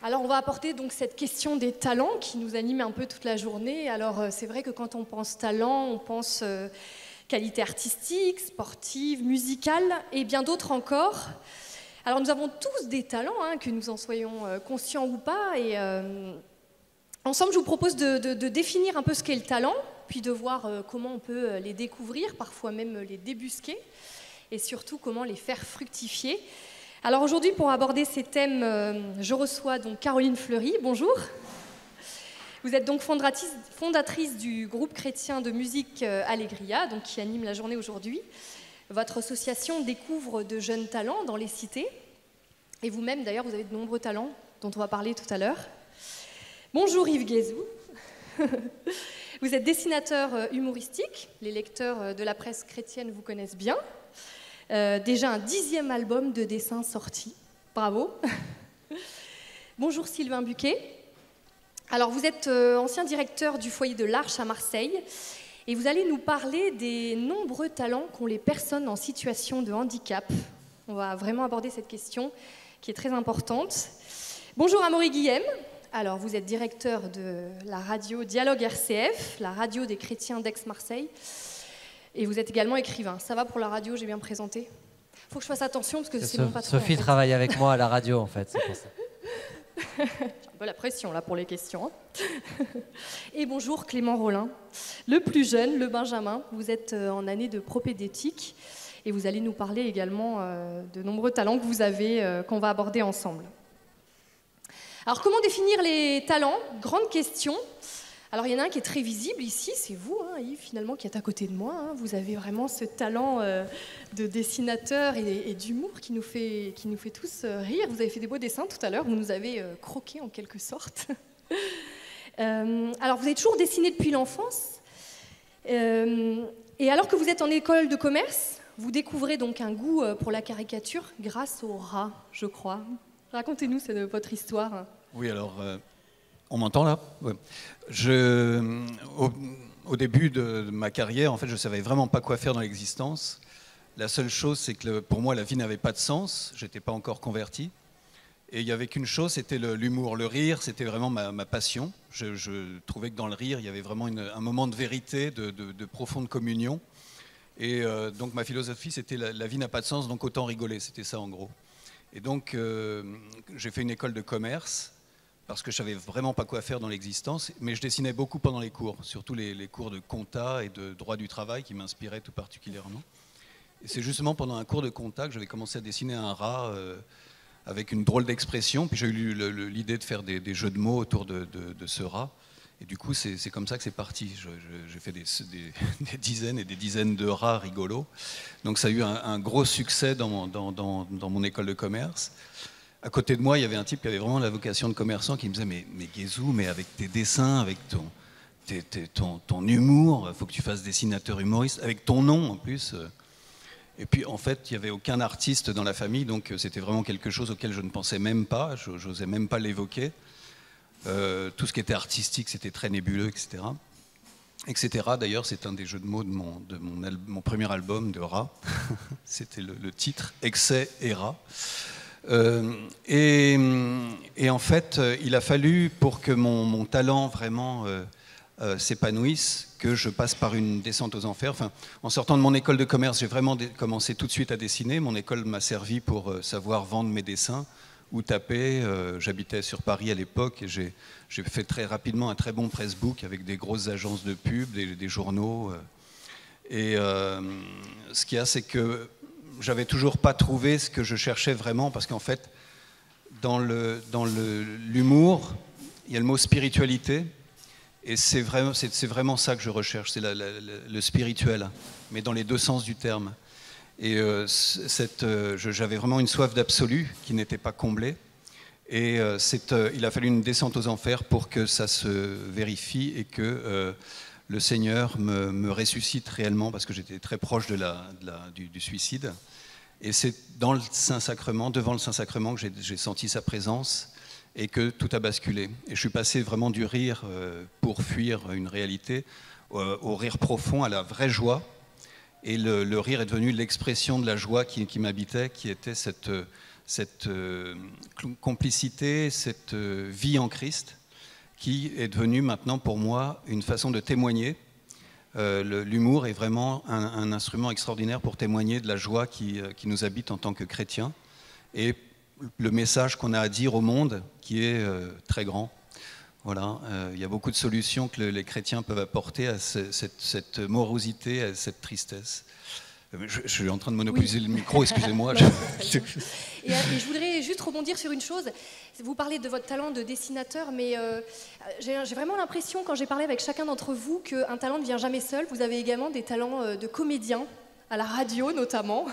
Alors on va apporter donc cette question des talents qui nous anime un peu toute la journée. Alors c'est vrai que quand on pense talent, on pense qualité artistique, sportive, musicale et bien d'autres encore. Alors nous avons tous des talents, que nous en soyons conscients ou pas. Et ensemble, je vous propose de définir un peu ce qu'est le talent, puis de voir comment on peut les découvrir, parfois même les débusquer, et surtout comment les faire fructifier. Alors aujourd'hui, pour aborder ces thèmes, je reçois donc Caroline Fleury. Bonjour. Vous êtes donc fondatrice du groupe chrétien de musique Allegria, donc qui anime la journée aujourd'hui. Votre association découvre de jeunes talents dans les cités. Et vous-même, d'ailleurs, vous avez de nombreux talents dont on va parler tout à l'heure. Bonjour Yves Guézou. Vous êtes dessinateur humoristique. Les lecteurs de la presse chrétienne vous connaissent bien. Déjà un 10e album de dessin sorti. Bravo. Bonjour Sylvain Buquet. Alors vous êtes ancien directeur du foyer de l'Arche à Marseille et vous allez nous parler des nombreux talents qu'ont les personnes en situation de handicap. On va vraiment aborder cette question qui est très importante. Bonjour Amaury Guillem. Alors vous êtes directeur de la radio Dialogue RCF, la radio des chrétiens d'Aix-Marseille. Et vous êtes également écrivain. Ça va pour la radio, j'ai bien présenté. Il faut que je fasse attention parce que c'est mon patron. Sophie travaille avec moi à la radio en fait, c'est pour ça. J'ai un peu la pression là pour les questions. Et bonjour Clément Rollin, le plus jeune, le Benjamin. Vous êtes en année de propédétique et vous allez nous parler également de nombreux talents que vous avez, qu'on va aborder ensemble. Alors comment définir les talents? Grande question. Alors il y en a un qui est très visible ici, c'est vous, Yves, finalement, qui êtes à côté de moi. Vous avez vraiment ce talent de dessinateur et d'humour qui nous fait tous rire. Vous avez fait des beaux dessins tout à l'heure, vous nous avez croqué en quelque sorte. Alors vous avez toujours dessiné depuis l'enfance. Et alors que vous êtes en école de commerce, vous découvrez donc un goût pour la caricature grâce au rat, je crois. Racontez-nous votre histoire. Oui, alors... On m'entend là? Ouais. Au début de ma carrière, en fait, je ne savais vraiment pas quoi faire dans l'existence. La seule chose, c'est que pour moi, la vie n'avait pas de sens. Je n'étais pas encore converti. Et il n'y avait qu'une chose, c'était l'humour. Le rire, c'était vraiment ma passion. Je trouvais que dans le rire, il y avait vraiment un moment de vérité, de profonde communion. Et donc ma philosophie, c'était la vie n'a pas de sens, donc autant rigoler. C'était ça en gros. Et donc j'ai fait une école de commerce, parce que je savais vraiment pas quoi faire dans l'existence, mais je dessinais beaucoup pendant les cours, surtout les cours de compta et de droit du travail qui m'inspiraient tout particulièrement. Et c'est justement pendant un cours de compta que j'avais commencé à dessiner un rat avec une drôle d'expression, puis j'ai eu l'idée de faire des jeux de mots autour de ce rat. Et du coup, c'est comme ça que c'est parti. J'ai fait des dizaines et des dizaines de rats rigolos. Donc ça a eu un gros succès dans mon école de commerce. À côté de moi, il y avait un type qui avait vraiment la vocation de commerçant qui me disait mais Guézou, mais avec tes dessins, avec ton humour, il faut que tu fasses dessinateur humoriste, avec ton nom en plus. Et puis en fait, il n'y avait aucun artiste dans la famille, donc c'était vraiment quelque chose auquel je ne pensais même pas, je n'osais même pas l'évoquer. Tout ce qui était artistique, c'était très nébuleux, etc. Etc. D'ailleurs, c'est un des jeux de mots de mon premier album de Rat. C'était le titre, Excès et Rat. Et en fait, il a fallu, pour que mon talent vraiment s'épanouisse, que je passe par une descente aux enfers. Enfin, en sortant de mon école de commerce, j'ai vraiment commencé tout de suite à dessiner. Mon école m'a servi pour savoir vendre mes dessins ou taper. J'habitais sur Paris à l'époque et j'ai fait très rapidement un très bon pressbook avec des grosses agences de pub, des journaux. Et ce qu'il y a, c'est que j'avais toujours pas trouvé ce que je cherchais vraiment, parce qu'en fait, dans l'humour, il y a le mot spiritualité, et c'est vraiment ça que je recherche, c'est le spirituel, mais dans les deux sens du terme. Et j'avais vraiment une soif d'absolu qui n'était pas comblée, et il a fallu une descente aux enfers pour que ça se vérifie et que le Seigneur me ressuscite réellement, parce que j'étais très proche du suicide. Et c'est dans le Saint-Sacrement, devant le Saint-Sacrement, que j'ai senti sa présence et que tout a basculé. Et je suis passé vraiment du rire pour fuir une réalité au rire profond, à la vraie joie. Et le rire est devenu l'expression de la joie qui m'habitait, qui était cette complicité, cette vie en Christ, qui est devenue maintenant pour moi une façon de témoigner. L'humour est vraiment un instrument extraordinaire pour témoigner de la joie qui nous habite en tant que chrétiens, et le message qu'on a à dire au monde qui est très grand. Voilà, il y a beaucoup de solutions que les chrétiens peuvent apporter à cette morosité, à cette tristesse. Je suis en train de monopoliser le micro, excusez-moi. Et je voudrais juste rebondir sur une chose. Vous parlez de votre talent de dessinateur, mais j'ai vraiment l'impression, quand j'ai parlé avec chacun d'entre vous, qu'un talent ne vient jamais seul. Vous avez également des talents de comédien, à la radio notamment.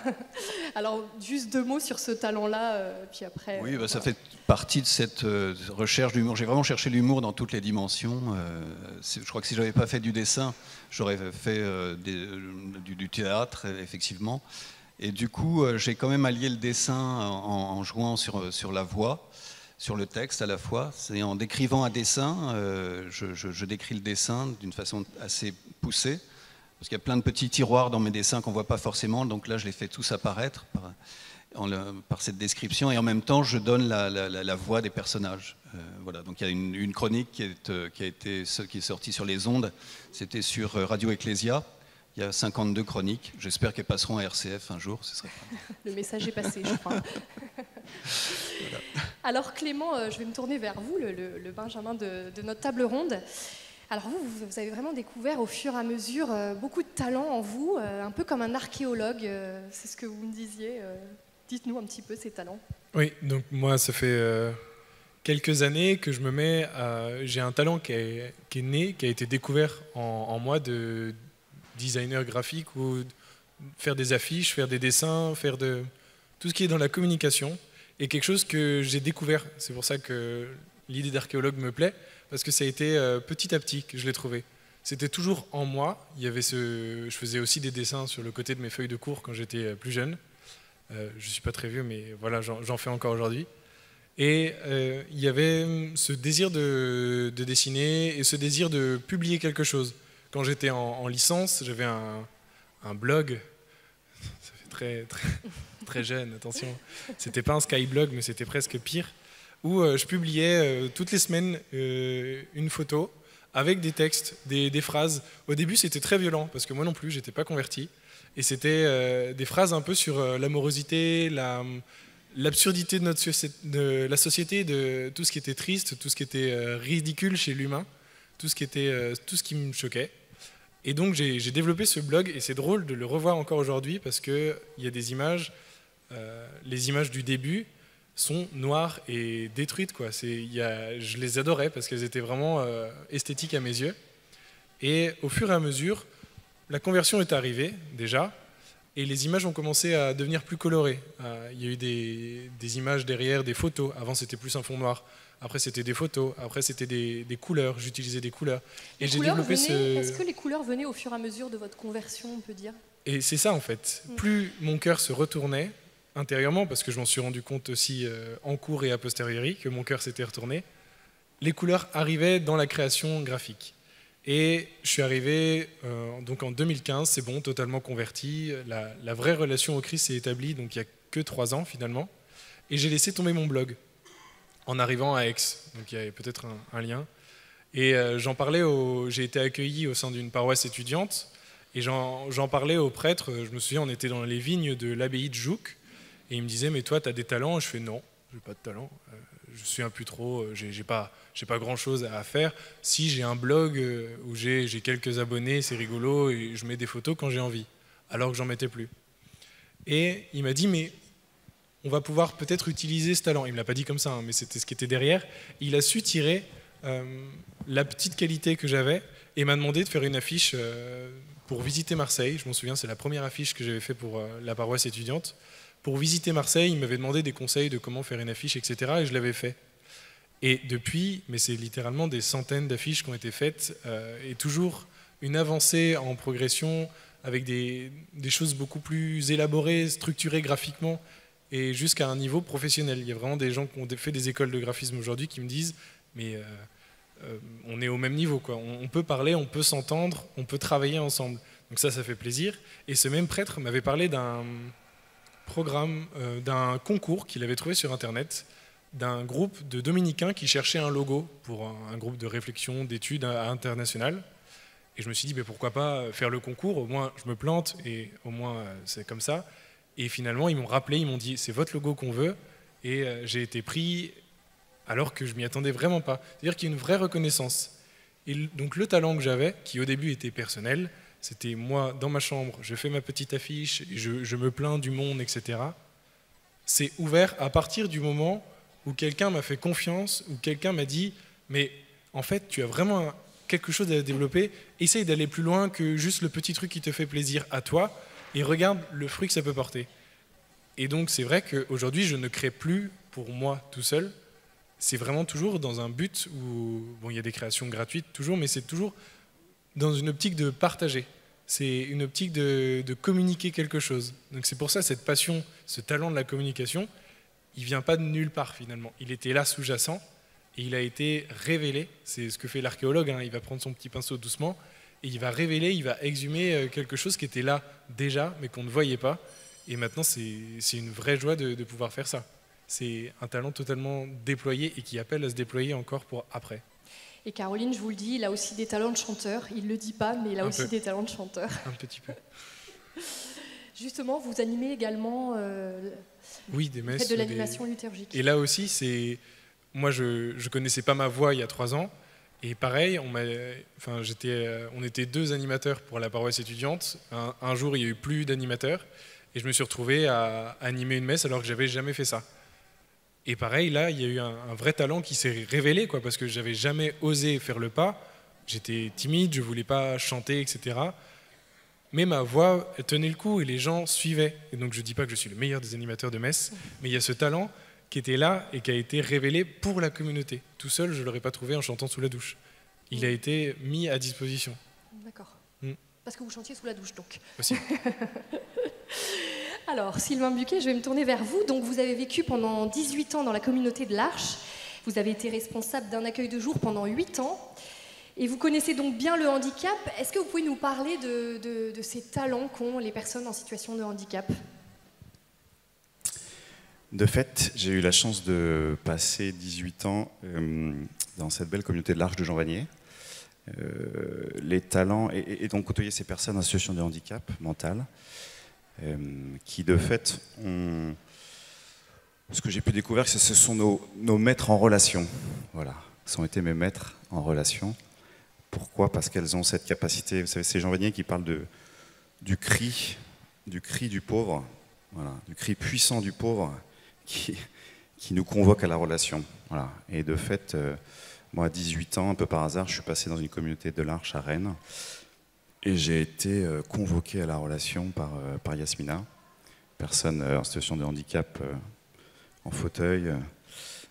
Alors, juste 2 mots sur ce talent-là, puis après... Oui, ça fait partie de cette recherche d'humour. J'ai vraiment cherché l'humour dans toutes les dimensions. Je crois que si je n'avais pas fait du dessin, j'aurais fait du théâtre, effectivement. Et du coup, j'ai quand même allié le dessin en jouant sur la voix, sur le texte à la fois. C'est en décrivant un dessin, je décris le dessin d'une façon assez poussée. Parce qu'il y a plein de petits tiroirs dans mes dessins qu'on ne voit pas forcément, donc là je les fais tous apparaître par cette description, et en même temps je donne la voix des personnages. Voilà. Donc il y a une chronique qui est sortie sur les ondes, c'était sur Radio Ecclesia, il y a 52 chroniques, j'espère qu'elles passeront à RCF un jour. Ce serait... Le message est passé, je crois. Voilà. Alors Clément, je vais me tourner vers vous, le Benjamin de notre table ronde. Alors vous avez vraiment découvert au fur et à mesure beaucoup de talents en vous, un peu comme un archéologue, c'est ce que vous me disiez. Dites-nous un petit peu ces talents. Oui, donc moi ça fait quelques années que je me mets j'ai un talent qui est né, qui a été découvert en moi de designer graphique, ou faire des affiches, faire des dessins, faire de tout ce qui est dans la communication, et quelque chose que j'ai découvert. C'est pour ça que l'idée d'archéologue me plaît, parce que ça a été petit à petit que je l'ai trouvé. C'était toujours en moi. Je faisais aussi des dessins sur le côté de mes feuilles de cours quand j'étais plus jeune. Je ne suis pas très vieux, mais voilà, j'en fais encore aujourd'hui. Et il y avait ce désir de dessiner et ce désir de publier quelque chose. Quand j'étais en licence, j'avais un blog. Ça fait très, très, très jeune, attention. C'était pas un skyblog, mais c'était presque pire, où je publiais toutes les semaines une photo avec des textes, des phrases. Au début, c'était très violent, parce que moi non plus, j'étais pas converti. Et c'était des phrases un peu sur l'amorosité, l'absurdité de la société, de tout ce qui était triste, tout ce qui était ridicule chez l'humain, tout ce qui me choquait. Et donc j'ai développé ce blog, et c'est drôle de le revoir encore aujourd'hui, parce qu'il y a des images, les images du début sont noires et détruites, quoi. Je les adorais parce qu'elles étaient vraiment esthétiques à mes yeux. Et au fur et à mesure, la conversion est arrivée déjà, et les images ont commencé à devenir plus colorées. Il y a eu des images derrière, des photos. Avant c'était plus un fond noir. Après c'était des photos. Après c'était des couleurs. J'utilisais des couleurs. Et j'ai développé Est-ce que les couleurs venaient au fur et à mesure de votre conversion, on peut dire? Et c'est ça en fait. Plus mon cœur se retournait intérieurement, parce que je m'en suis rendu compte aussi en cours et a posteriori que mon cœur s'était retourné, les couleurs arrivaient dans la création graphique. Et je suis arrivé donc en 2015, c'est bon, totalement converti. La vraie relation au Christ s'est établie, donc il n'y a que 3 ans finalement. Et j'ai laissé tomber mon blog en arrivant à Aix, donc il y avait peut-être un lien. Et j'en parlais, j'ai été accueilli au sein d'une paroisse étudiante, et j'en parlais aux prêtres. Je me souviens, on était dans les vignes de l'abbaye de Jouques, et il me disait, mais toi, tu as des talents? Je fais, non, je n'ai pas de talent. Je suis un plus trop, j'ai pas grand-chose à faire. Si, j'ai un blog où j'ai quelques abonnés, c'est rigolo, et je mets des photos quand j'ai envie, alors que j'en mettais plus. Et il m'a dit, mais on va pouvoir peut-être utiliser ce talent. Il ne me l'a pas dit comme ça, hein, mais c'était ce qui était derrière. Il a su tirer la petite qualité que j'avais, et m'a demandé de faire une affiche pour visiter Marseille. Je m'en souviens, c'est la première affiche que j'avais fait pour la paroisse étudiante. Pour visiter Marseille, il m'avait demandé des conseils de comment faire une affiche, etc. Et je l'avais fait. Et depuis, mais c'est littéralement des centaines d'affiches qui ont été faites, et toujours une avancée en progression, avec des choses beaucoup plus élaborées, structurées graphiquement, et jusqu'à un niveau professionnel. Il y a vraiment des gens qui ont fait des écoles de graphisme aujourd'hui qui me disent, mais on est au même niveau, quoi. On peut parler, on peut s'entendre, on peut travailler ensemble. Donc ça fait plaisir. Et ce même prêtre m'avait parlé programme, d'un concours qu'il avait trouvé sur Internet, d'un groupe de dominicains qui cherchait un logo pour un groupe de réflexion, d'études internationales. Et je me suis dit, mais pourquoi pas faire le concours, au moins je me plante et au moins c'est comme ça. Et finalement, ils m'ont rappelé, ils m'ont dit, c'est votre logo qu'on veut. Et j'ai été pris alors que je m'y attendais vraiment pas. C'est-à-dire qu'il y a une vraie reconnaissance. Et donc le talent que j'avais, qui au début était personnel, c'était moi dans ma chambre, je fais ma petite affiche, je me plains du monde, etc. C'est ouvert à partir du moment où quelqu'un m'a fait confiance, où quelqu'un m'a dit, mais en fait, tu as vraiment quelque chose à développer, essaye d'aller plus loin que juste le petit truc qui te fait plaisir à toi, et regarde le fruit que ça peut porter. Et donc c'est vrai qu'aujourd'hui, je ne crée plus pour moi tout seul, c'est vraiment toujours dans un but où, bon, il y a des créations gratuites toujours, mais c'est toujours dans une optique de partager. C'est une optique de communiquer quelque chose. Donc c'est pour ça, cette passion, ce talent de la communication, il ne vient pas de nulle part finalement. Il était là sous-jacent et il a été révélé. C'est ce que fait l'archéologue, hein. Il va prendre son petit pinceau doucement et il va révéler, il va exhumer quelque chose qui était là déjà, mais qu'on ne voyait pas. Et maintenant, c'est une vraie joie de pouvoir faire ça. C'est un talent totalement déployé et qui appelle à se déployer encore pour après. Et Caroline, je vous le dis, il a aussi des talents de chanteur. Il ne le dit pas, mais il a aussi des talents de chanteur. Un petit peu. Justement, vous animez également oui, des messes, de l'animation liturgique. Et là aussi, moi je ne connaissais pas ma voix il y a 3 ans. Et pareil, on était 2 animateurs pour la paroisse étudiante. Un jour, il n'y a eu plus d'animateurs. Et je me suis retrouvé à animer une messe alors que je n'avais jamais fait ça. Et pareil, là, il y a eu un vrai talent qui s'est révélé, quoi, parce que je n'avais jamais osé faire le pas. J'étais timide, je ne voulais pas chanter, etc. Mais ma voix tenait le coup et les gens suivaient. Et donc je ne dis pas que je suis le meilleur des animateurs de messe, mais il y a ce talent qui était là et qui a été révélé pour la communauté. Tout seul, je ne l'aurais pas trouvé en chantant sous la douche. Il a été mis à disposition. D'accord. Parce que vous chantiez sous la douche, donc. Aussi. Alors, Sylvain Buquet, je vais me tourner vers vous. Donc, vous avez vécu pendant 18 ans dans la communauté de l'Arche. Vous avez été responsable d'un accueil de jour pendant 8 ans. Et vous connaissez donc bien le handicap. Est-ce que vous pouvez nous parler de ces talents qu'ont les personnes en situation de handicap ? De fait, j'ai eu la chance de passer 18 ans dans cette belle communauté de l'Arche de Jean Vanier. Les talents, et donc côtoyer ces personnes en situation de handicap mental, qui de fait ont... Ce que j'ai pu découvrir, c'est que ce sont nos maîtres en relation. Voilà, ce ont été mes maîtres en relation. Pourquoi ? Parce qu'elles ont cette capacité. Vous savez, c'est Jean Vanier qui parle du cri du pauvre, voilà, du cri puissant du pauvre qui nous convoque à la relation. Voilà. Et de fait, moi, à 18 ans, un peu par hasard, je suis passé dans une communauté de l'Arche à Rennes. Et j'ai été convoqué à la relation par Yasmina, personne en situation de handicap, en fauteuil,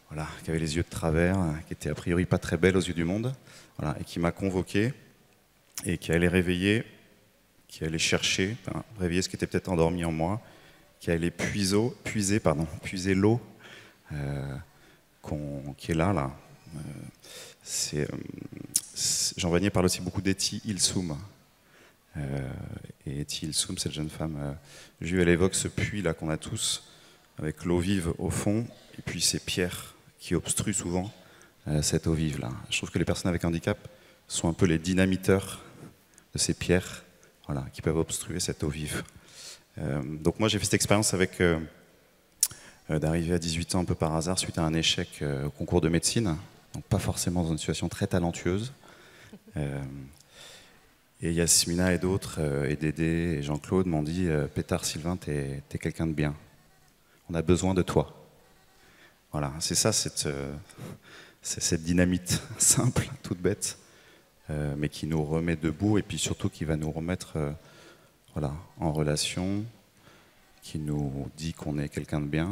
voilà, qui avait les yeux de travers, qui était a priori pas très belle aux yeux du monde, voilà, et qui m'a convoqué et qui allait réveiller, qui allait chercher, réveiller ce qui était peut-être endormi en moi, qui allait puiser l'eau qui est là. Jean Vanier parle aussi beaucoup d'Eti Ilsoum. Et Eti Ilsoum, cette jeune femme juive, elle évoque ce puits là qu'on a tous, avec l'eau vive au fond, et puis ces pierres qui obstruent souvent cette eau vive là. Je trouve que les personnes avec handicap sont un peu les dynamiteurs de ces pierres, voilà, qui peuvent obstruer cette eau vive. Donc moi j'ai fait cette expérience avec d'arriver à 18 ans un peu par hasard suite à un échec au concours de médecine, donc pas forcément dans une situation très talentueuse. Et Yasmina et d'autres, et Dédé et Jean-Claude m'ont dit « Pétard, Sylvain, t'es quelqu'un de bien. On a besoin de toi. » Voilà, c'est ça, cette dynamite simple, toute bête, mais qui nous remet debout et puis surtout qui va nous remettre voilà, en relation, qui nous dit qu'on est quelqu'un de bien.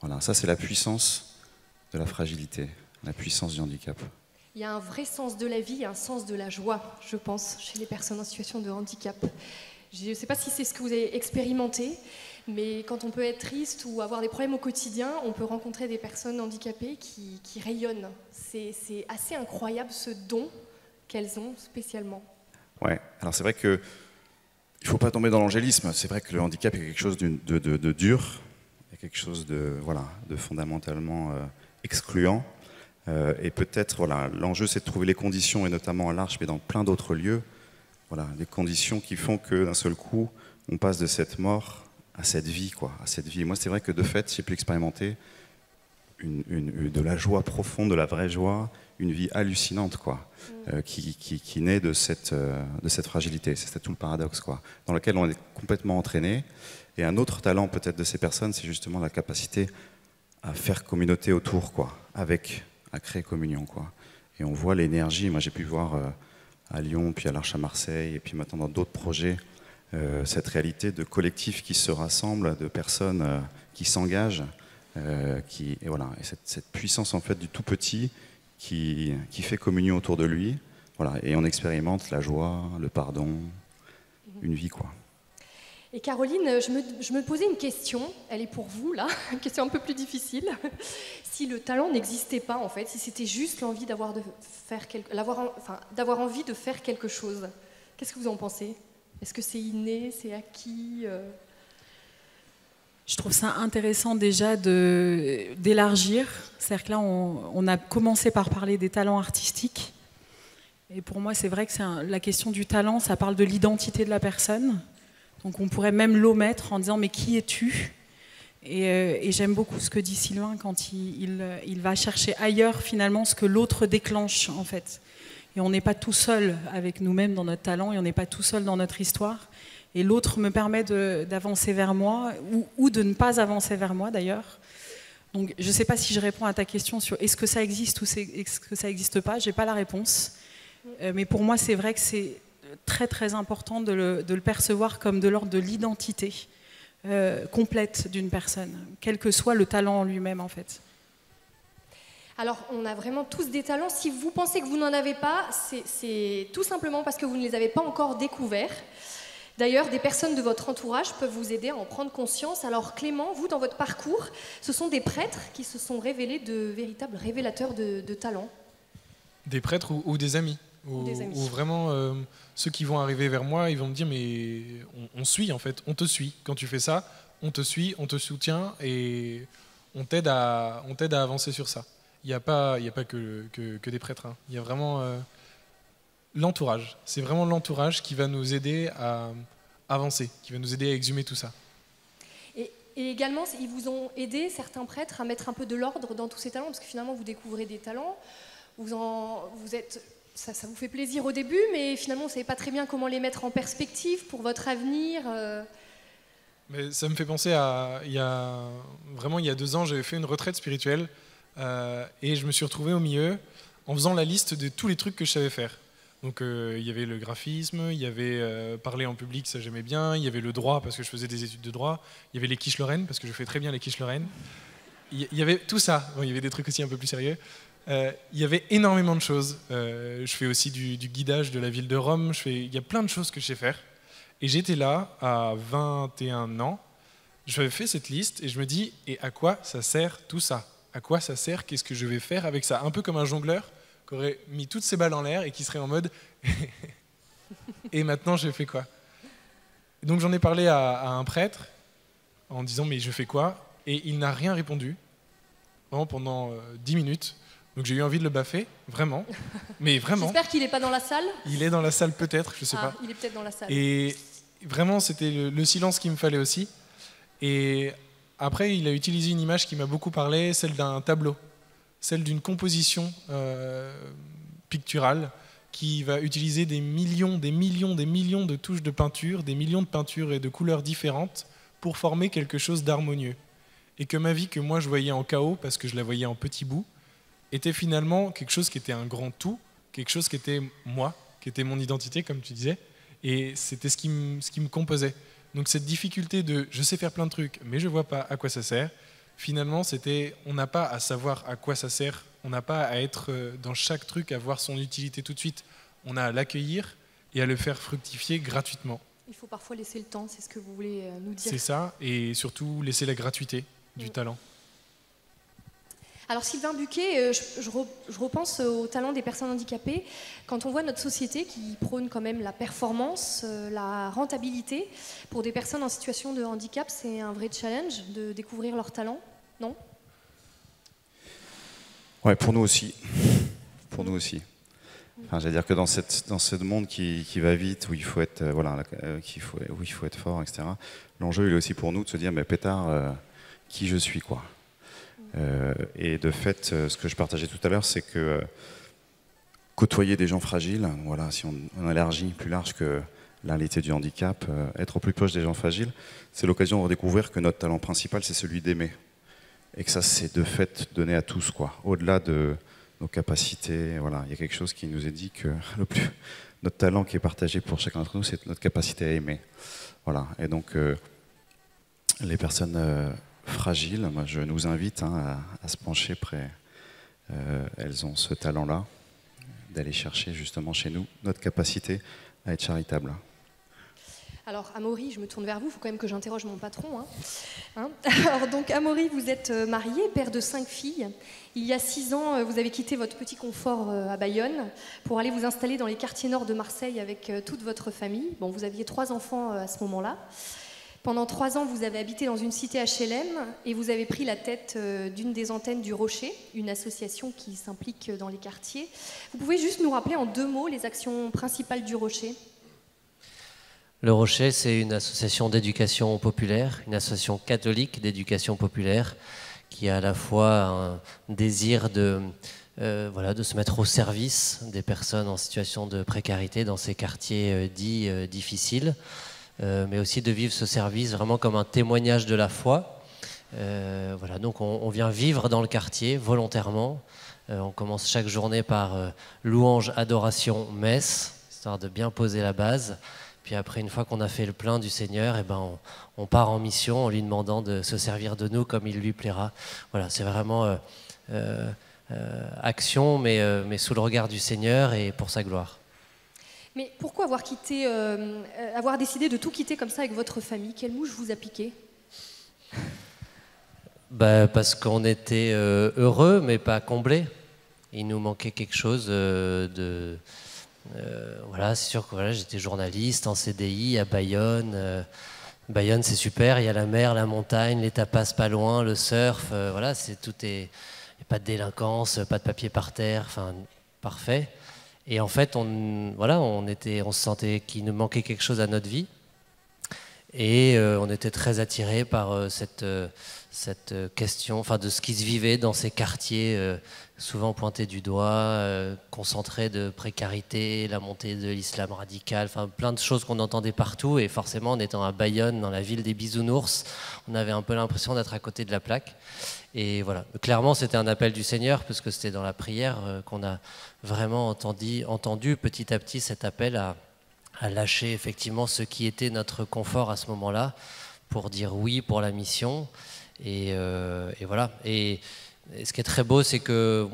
Voilà, ça c'est la puissance de la fragilité, la puissance du handicap. Il y a un vrai sens de la vie, un sens de la joie, je pense, chez les personnes en situation de handicap. Je ne sais pas si c'est ce que vous avez expérimenté, mais quand on peut être triste ou avoir des problèmes au quotidien, on peut rencontrer des personnes handicapées qui rayonnent. C'est assez incroyable ce don qu'elles ont spécialement. Ouais, alors c'est vrai que il ne faut pas tomber dans l'angélisme. C'est vrai que le handicap est quelque chose de dur, quelque chose de fondamentalement excluant. Et peut-être, voilà, l'enjeu, c'est de trouver les conditions, et notamment à l'Arche, mais dans plein d'autres lieux, voilà, des conditions qui font que d'un seul coup, on passe de cette mort à cette vie, quoi, à cette vie. Moi, c'est vrai que de fait, j'ai pu expérimenter de la joie profonde, de la vraie joie, une vie hallucinante, quoi, qui naît de cette fragilité. C'est tout le paradoxe, quoi, dans lequel on est complètement entraîné. Et un autre talent, peut-être, de ces personnes, c'est justement la capacité à faire communauté autour, quoi, à créer communion, quoi. Et on voit l'énergie. Moi, j'ai pu voir à Lyon, puis à l'Arche à Marseille, et puis maintenant dans d'autres projets, cette réalité de collectifs qui se rassemblent, de personnes qui s'engagent, et voilà, et cette puissance en fait du tout petit qui fait communion autour de lui, voilà, et on expérimente la joie, le pardon, une vie, quoi. Et Caroline, je me posais une question, elle est pour vous là, une question un peu plus difficile. Si le talent n'existait pas en fait, si c'était juste l'envie d'avoir envie de faire quelque chose, qu'est-ce que vous en pensez? Est-ce que c'est inné, c'est acquis? Je trouve ça intéressant déjà d'élargir. C'est-à-dire que là, on a commencé par parler des talents artistiques. Et pour moi, c'est vrai que la question du talent, ça parle de l'identité de la personne. Donc on pourrait même l'omettre en disant « mais qui es-tu » Et j'aime beaucoup ce que dit Sylvain quand il va chercher ailleurs finalement ce que l'autre déclenche en fait. Et on n'est pas tout seul avec nous-mêmes dans notre talent et on n'est pas tout seul dans notre histoire. Et l'autre me permet d'avancer vers moi ou de ne pas avancer vers moi d'ailleurs. Donc je ne sais pas si je réponds à ta question sur est-ce que ça existe ou est-ce que ça n'existe pas, je n'ai pas la réponse. Mais pour moi c'est vrai que c'est très très important de le percevoir comme de l'ordre de l'identité complète d'une personne, quel que soit le talent en lui-même en fait. Alors, on a vraiment tous des talents. Si vous pensez que vous n'en avez pas, c'est tout simplement parce que vous ne les avez pas encore découverts. D'ailleurs, des personnes de votre entourage peuvent vous aider à en prendre conscience. Alors Clément, vous, dans votre parcours, ce sont des prêtres qui se sont révélés de véritables révélateurs de talents. Des prêtres ou des amis. Ou vraiment, ceux qui vont arriver vers moi, ils vont me dire, mais on suit en fait, on te suit. Quand tu fais ça, on te suit, on te soutient et on t'aide à avancer sur ça. Il n'y a pas que des prêtres. Hein. Il y a vraiment l'entourage. C'est vraiment l'entourage qui va nous aider à avancer, qui va nous aider à exhumer tout ça. Et également, ils vous ont aidé, certains prêtres, à mettre un peu de l'ordre dans tous ces talents, parce que finalement, vous découvrez des talents, ça vous fait plaisir au début, mais finalement, vous ne savez pas très bien comment les mettre en perspective pour votre avenir. Mais ça me fait penser à... il y a 2 ans, j'avais fait une retraite spirituelle et je me suis retrouvé au milieu en faisant la liste de tous les trucs que je savais faire. Donc il y avait le graphisme, il y avait parler en public, ça j'aimais bien, il y avait le droit parce que je faisais des études de droit, il y avait les quiches lorraines parce que je fais très bien les quiches lorraines. Il y avait tout ça, bon, il y avait des trucs aussi un peu plus sérieux. Il y avait énormément de choses. Je fais aussi du guidage de la ville de Rome, il y a plein de choses que je sais faire. Et j'étais là à 21 ans, j'avais fait cette liste et je me dis, et à quoi ça sert tout ça? À quoi ça sert? Qu'est-ce que je vais faire avec ça? Un peu comme un jongleur qui aurait mis toutes ses balles en l'air et qui serait en mode et maintenant je fais quoi? Donc j'en ai parlé à un prêtre en disant mais je fais quoi? Et il n'a rien répondu vraiment pendant 10 minutes. Donc j'ai eu envie de le baffer, vraiment. Mais vraiment. J'espère qu'il n'est pas dans la salle. Il est dans la salle peut-être, je sais pas. Il est peut-être dans la salle. Et vraiment c'était le silence qu'il me fallait aussi. Et après il a utilisé une image qui m'a beaucoup parlé, celle d'un tableau. Celle d'une composition picturale qui va utiliser des millions de touches de peinture, des millions de peintures et de couleurs différentes pour former quelque chose d'harmonieux. Et que ma vie, que moi je voyais en chaos, parce que je la voyais en petits bouts, était finalement quelque chose qui était un grand tout, quelque chose qui était moi, qui était mon identité, comme tu disais, et c'était ce qui me composait. Donc cette difficulté de « je sais faire plein de trucs, mais je ne vois pas à quoi ça sert », finalement, on n'a pas à savoir à quoi ça sert, on n'a pas à être dans chaque truc, à voir son utilité tout de suite. On a à l'accueillir et à le faire fructifier gratuitement. Il faut parfois laisser le temps, c'est ce que vous voulez nous dire. C'est ça, et surtout laisser la gratuité du talent. Alors Sylvain Buquet, je repense au talent des personnes handicapées. Quand on voit notre société qui prône quand même la performance, la rentabilité, pour des personnes en situation de handicap, c'est un vrai challenge de découvrir leur talent, non? Ouais, pour nous aussi. Pour nous aussi. Enfin, j'allais dire que dans ce monde qui va vite, où il faut être, où il faut être fort, etc., l'enjeu il est aussi pour nous de se dire, mais pétard, qui je suis, quoi. Et de fait, ce que je partageais tout à l'heure, c'est que côtoyer des gens fragiles, voilà, si on élargit plus large que la réalité du handicap, être au plus proche des gens fragiles, c'est l'occasion de redécouvrir que notre talent principal, c'est celui d'aimer. Et que ça, c'est de fait donné à tous, quoi. Au-delà de nos capacités, voilà, il y a quelque chose qui nous est dit que notre talent qui est partagé pour chacun d'entre nous, c'est notre capacité à aimer. Voilà. Et donc, les personnes fragiles, moi, je nous invite à se pencher près. Elles ont ce talent-là, d'aller chercher justement chez nous notre capacité à être charitable. Alors, Amaury, je me tourne vers vous, il faut quand même que j'interroge mon patron. Alors, donc, Amaury, vous êtes marié, père de 5 filles. Il y a 6 ans, vous avez quitté votre petit confort à Bayonne pour aller vous installer dans les quartiers nord de Marseille avec toute votre famille. Bon, vous aviez 3 enfants à ce moment-là. Pendant 3 ans, vous avez habité dans une cité HLM et vous avez pris la tête d'une des antennes du Rocher, une association qui s'implique dans les quartiers. Vous pouvez juste nous rappeler en 2 mots les actions principales du Rocher ? Le Rocher, c'est une association d'éducation populaire, une association catholique d'éducation populaire qui a à la fois un désir de se mettre au service des personnes en situation de précarité dans ces quartiers dits difficiles, mais aussi de vivre ce service vraiment comme un témoignage de la foi. Donc on vient vivre dans le quartier volontairement. On commence chaque journée par louange, adoration, messe, histoire de bien poser la base. Puis après, une fois qu'on a fait le plein du Seigneur, on part en mission en lui demandant de se servir de nous comme il lui plaira. Voilà, c'est vraiment action, mais sous le regard du Seigneur et pour sa gloire. Mais pourquoi avoir décidé de tout quitter comme ça avec votre famille? Quelle mouche vous a piqué? Parce qu'on était heureux, mais pas comblés. Il nous manquait quelque chose c'est sûr que j'étais journaliste en CDI à Bayonne. Bayonne, c'est super, il y a la mer, la montagne, les tapas pas loin, le surf, il n'y a pas de délinquance, pas de papier par terre, enfin, parfait. Et en fait, on se sentait qu'il nous manquait quelque chose à notre vie. Et on était très attirés par cette question, de ce qui se vivait dans ces quartiers souvent pointés du doigt, concentrés de précarité, la montée de l'islam radical, plein de choses qu'on entendait partout. Et forcément, en étant à Bayonne, dans la ville des bisounours, on avait un peu l'impression d'être à côté de la plaque. Et voilà, clairement, c'était un appel du Seigneur, parce que c'était dans la prière qu'on a vraiment entendu petit à petit cet appel à lâcher effectivement ce qui était notre confort à ce moment-là, pour dire oui pour la mission. Et voilà. Et ce qui est très beau, c'est que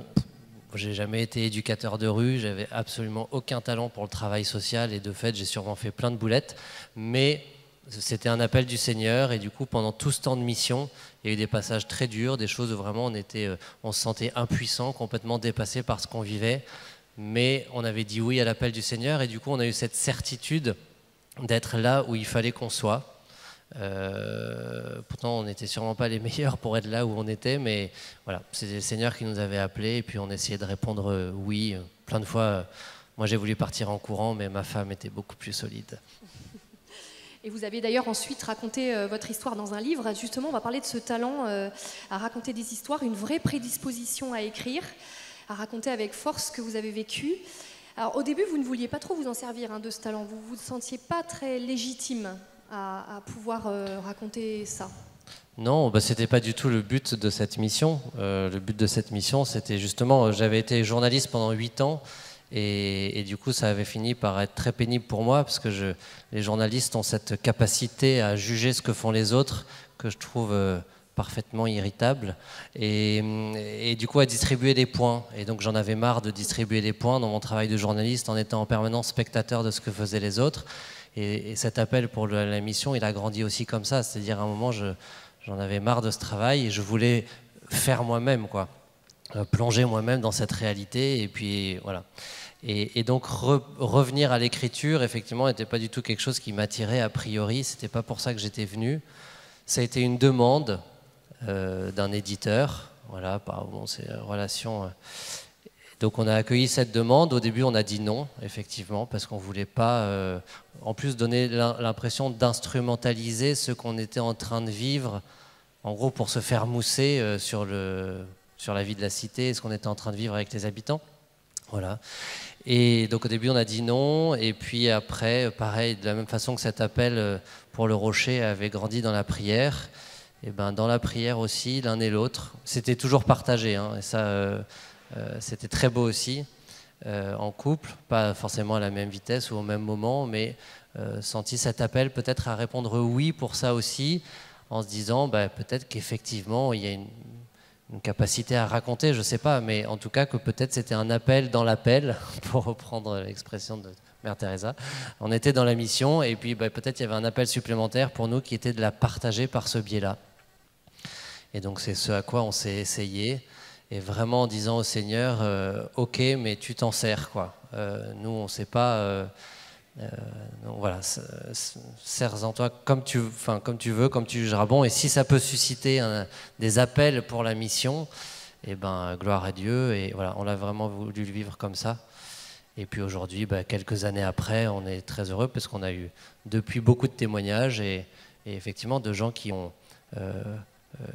j'ai jamais été éducateur de rue, j'avais absolument aucun talent pour le travail social, et de fait, j'ai sûrement fait plein de boulettes, mais c'était un appel du Seigneur, et du coup, pendant tout ce temps de mission, il y a eu des passages très durs, des choses où vraiment on se sentait impuissant, complètement dépassé par ce qu'on vivait, mais on avait dit oui à l'appel du Seigneur, et du coup, on a eu cette certitude d'être là où il fallait qu'on soit. Pourtant on n'était sûrement pas les meilleurs pour être là où on était, mais voilà, c'était le Seigneur qui nous avait appelés, et puis on essayait de répondre oui. Plein de fois, moi j'ai voulu partir en courant, mais ma femme était beaucoup plus solide. Et vous avez d'ailleurs ensuite raconté votre histoire dans un livre. Justement, on va parler de ce talent à raconter des histoires, une vraie prédisposition à écrire, à raconter avec force ce que vous avez vécu. Alors au début, vous ne vouliez pas trop vous en servir de ce talent, vous ne vous sentiez pas très légitime à pouvoir raconter ça? Non, c'était pas du tout le but de cette mission. Le but de cette mission, c'était justement, j'avais été journaliste pendant 8 ans, et du coup, ça avait fini par être très pénible pour moi, parce que les journalistes ont cette capacité à juger ce que font les autres, que je trouve parfaitement irritable, et du coup à distribuer des points. Et donc j'en avais marre de distribuer des points dans mon travail de journaliste, en étant en permanence spectateur de ce que faisaient les autres. Et cet appel pour la mission, il a grandi aussi comme ça. C'est-à-dire, à un moment, j'en avais marre de ce travail et je voulais faire moi-même, quoi. plonger moi-même dans cette réalité. Et puis voilà. Et donc revenir à l'écriture, effectivement, n'était pas du tout quelque chose qui m'attirait a priori. C'était pas pour ça que j'étais venu. Ça a été une demande d'un éditeur. Voilà, c'est relation. Donc on a accueilli cette demande. Au début, on a dit non, effectivement, parce qu'on voulait pas, en plus, donner l'impression d'instrumentaliser ce qu'on était en train de vivre, en gros, pour se faire mousser sur la vie de la cité, ce qu'on était en train de vivre avec les habitants. Voilà. Et donc au début, on a dit non. Et puis après, pareil, de la même façon que cet appel pour le Rocher avait grandi dans la prière, et ben dans la prière aussi, l'un et l'autre, c'était toujours partagé. Hein, et ça. C'était très beau aussi, en couple, pas forcément à la même vitesse ou au même moment, mais senti cet appel peut-être à répondre oui pour ça aussi, en se disant peut-être qu'effectivement il y a une capacité à raconter, je ne sais pas, mais en tout cas que peut-être c'était un appel dans l'appel, pour reprendre l'expression de Mère Teresa. On était dans la mission et puis peut-être il y avait un appel supplémentaire pour nous qui était de la partager par ce biais-là. Et donc c'est ce à quoi on s'est essayé. Et vraiment en disant au Seigneur, ok, mais tu t'en sers, quoi. Nous, on ne sait pas. Donc voilà, sers-en toi comme tu veux, comme tu jugeras bon. Et si ça peut susciter des appels pour la mission, eh ben gloire à Dieu. Et voilà, on a vraiment voulu le vivre comme ça. Et puis aujourd'hui, quelques années après, on est très heureux parce qu'on a eu depuis beaucoup de témoignages et effectivement de gens qui ont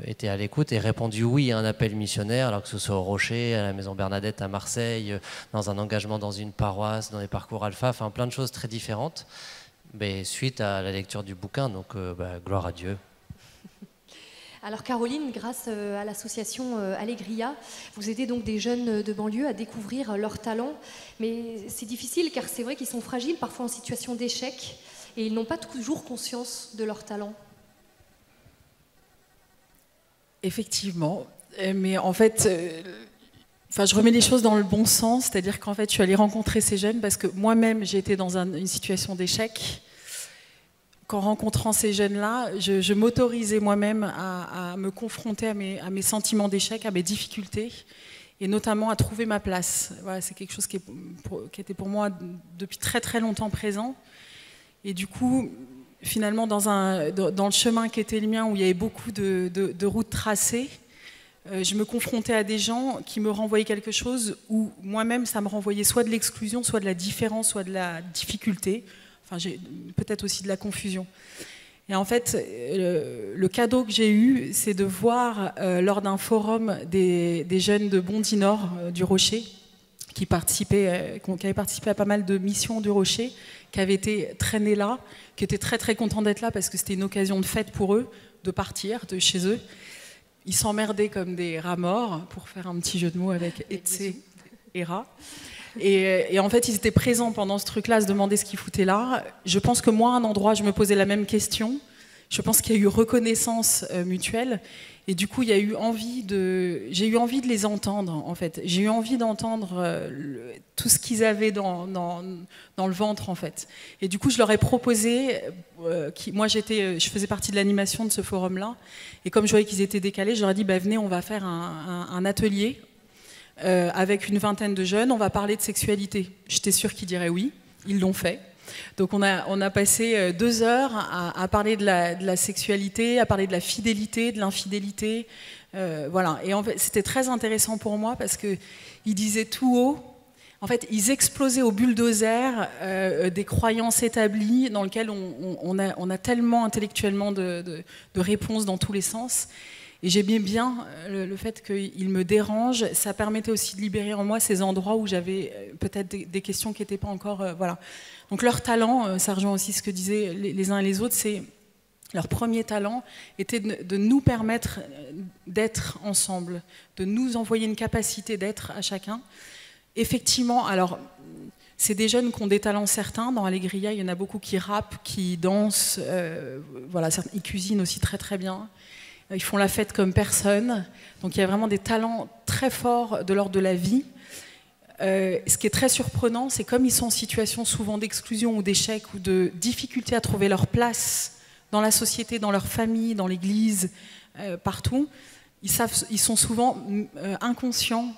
été à l'écoute et répondu oui à un appel missionnaire, alors que ce soit au Rocher, à la Maison Bernadette à Marseille, dans un engagement dans une paroisse, dans les parcours alpha, enfin plein de choses très différentes, mais suite à la lecture du bouquin, donc gloire à Dieu. Alors Caroline, grâce à l'association Allegria, vous aidez donc des jeunes de banlieue à découvrir leurs talents, mais c'est difficile car c'est vrai qu'ils sont fragiles, parfois en situation d'échec, et ils n'ont pas toujours conscience de leurs talents. Effectivement, mais en fait, je remets les choses dans le bon sens, c'est-à-dire qu'en fait, je suis allée rencontrer ces jeunes parce que moi-même, j'ai été dans une situation d'échec. Qu'en rencontrant ces jeunes-là, je m'autorisais moi-même à me confronter à mes sentiments d'échec, à mes difficultés, et notamment à trouver ma place. Voilà, c'est quelque chose qui était pour moi depuis très très longtemps présent. Et du coup, finalement, dans le chemin qui était le mien, où il y avait beaucoup de routes tracées, je me confrontais à des gens qui me renvoyaient quelque chose où moi-même, ça me renvoyait soit de l'exclusion, soit de la différence, soit de la difficulté, enfin, peut-être aussi de la confusion. Et en fait, le cadeau que j'ai eu, c'est de voir, lors d'un forum, des jeunes de Bondy Nord, du Rocher, qui avaient participé à pas mal de missions du Rocher, qui avaient été traînés là, qui étaient très très contents d'être là parce que c'était une occasion de fête pour eux, de partir de chez eux. Ils s'emmerdaient comme des rats morts, pour faire un petit jeu de mots avec Etse et rat. Et en fait, ils étaient présents pendant ce truc-là, à se demander ce qu'ils foutaient là. Je pense que moi, à un endroit, je me posais la même question. Je pense qu'il y a eu reconnaissance mutuelle. Et du coup, j'ai eu envie de les entendre, en fait. J'ai eu envie d'entendre tout ce qu'ils avaient dans le ventre, en fait. Et du coup, je leur ai proposé, moi, je faisais partie de l'animation de ce forum-là, et comme je voyais qu'ils étaient décalés, je leur ai dit, venez, on va faire un atelier avec une vingtaine de jeunes, on va parler de sexualité. J'étais sûre qu'ils diraient oui, ils l'ont fait. Donc on a passé 2 heures à parler de la sexualité, à parler de la fidélité, de l'infidélité. Voilà. Et en fait, c'était très intéressant pour moi parce qu'ils disaient tout haut, en fait, ils explosaient au bulldozer des croyances établies dans lesquelles on a tellement intellectuellement de réponses dans tous les sens. Et j'aimais bien le fait qu'il me dérange. Ça permettait aussi de libérer en moi ces endroits où j'avais peut-être des questions qui n'étaient pas encore... voilà. Donc leur talent, ça rejoint aussi ce que disaient les uns et les autres, c'est leur premier talent était de nous permettre d'être ensemble, de nous envoyer une capacité d'être à chacun. Effectivement, alors c'est des jeunes qui ont des talents certains. Dans Allegria, il y en a beaucoup qui rappent, qui dansent, voilà, ils cuisinent aussi très très bien. Ils font la fête comme personne. Donc il y a vraiment des talents très forts de l'ordre de la vie. Ce qui est très surprenant, c'est comme ils sont en situation souvent d'exclusion ou d'échec ou de difficulté à trouver leur place dans la société, dans leur famille, dans l'église, partout, ils sont souvent inconscients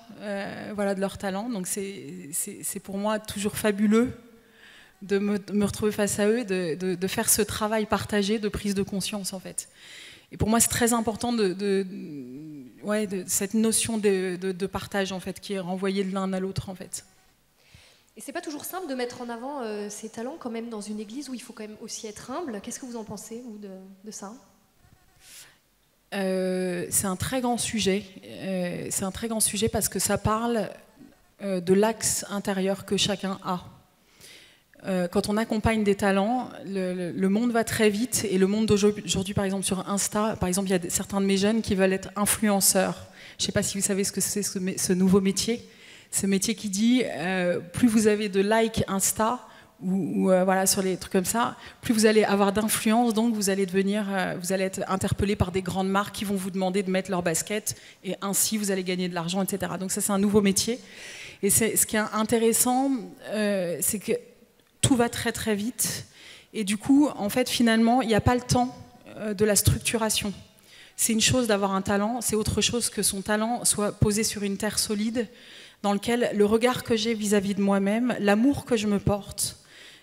voilà, de leur talent. Donc c'est pour moi toujours fabuleux de me retrouver face à eux, de faire ce travail partagé de prise de conscience en fait. Et pour moi c'est très important de cette notion de partage en fait, qui est renvoyée de l'un à l'autre en fait. Et c'est pas toujours simple de mettre en avant ces talents quand même dans une église où il faut quand même aussi être humble. Qu'est-ce que vous en pensez, vous, de ça? C'est un très grand sujet. C'est un très grand sujet parce que ça parle de l'axe intérieur que chacun a. Quand on accompagne des talents, le monde va très vite. Et le monde d'aujourd'hui, par exemple, sur Insta, par exemple, il y a certains de mes jeunes qui veulent être influenceurs. Je ne sais pas si vous savez ce que c'est ce nouveau métier. Ce métier qui dit, plus vous avez de likes Insta, ou voilà, sur les trucs comme ça, plus vous allez avoir d'influence, donc vous allez être interpellé par des grandes marques qui vont vous demander de mettre leur basket, et ainsi vous allez gagner de l'argent, etc. Donc ça, c'est un nouveau métier. Et ce qui est intéressant, c'est que tout va très très vite, et du coup, en fait, finalement, il n'y a pas le temps de la structuration. C'est une chose d'avoir un talent, c'est autre chose que son talent soit posé sur une terre solide, dans lequel le regard que j'ai vis-à-vis de moi-même, l'amour que je me porte,